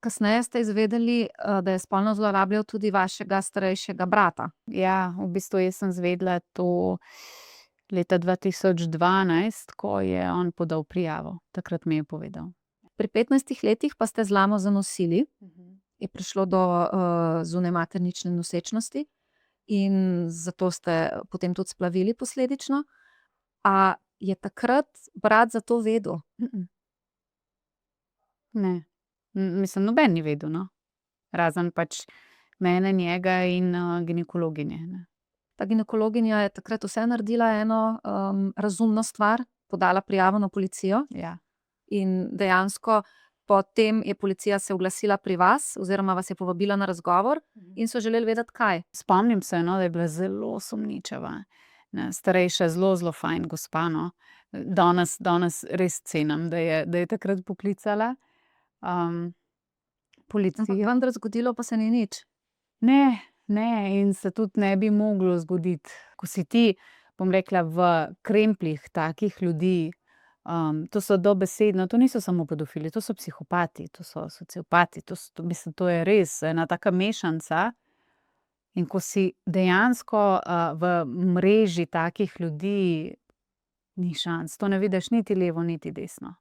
Kasneje ste izvedeli, da je spolno zlorabljal tudi vašega starejšega brata. Ja, v bistvu jaz sem izvedela to leta 2012, ko je on podal prijavo. Takrat mi je povedal. Pri 15 letih pa ste z Lamo zanosili, je prišlo do, zunajmaternične nosečnosti in zato ste potem tudi splavili posledično. A je takrat brat za to vedel? Ne. Mislim, noben ni vedel, no. Razen pač mene, njega in, ginekologinje, ne. Ta ginekologinja je takrat vseeno naredila eno, razumno stvar, podala prijavo na policijo Ja. in dejansko potem je policija se oglasila pri vas oziroma vas je povabila na razgovor in so želeli vedeti, kaj. Spomnim se, no, da je bila zelo sumničava. Ne, starejša, zelo, zelo fajn gospa, no. Danes res cenim, da je takrat poklicala, Ampak policijo. vendar zgodilo pa se ni nič. Ne, ne, in se tudi ne bi moglo zgoditi. Ko si ti, bom rekla, v krempljih takih ljudi, to so dobesedno, to niso samo pedofili, to so psihopati, to so sociopati, mislim, to je res ena taka mešanca. In ko si dejansko, v mreži takih ljudi, ni šans. To ne vidiš niti levo niti desno.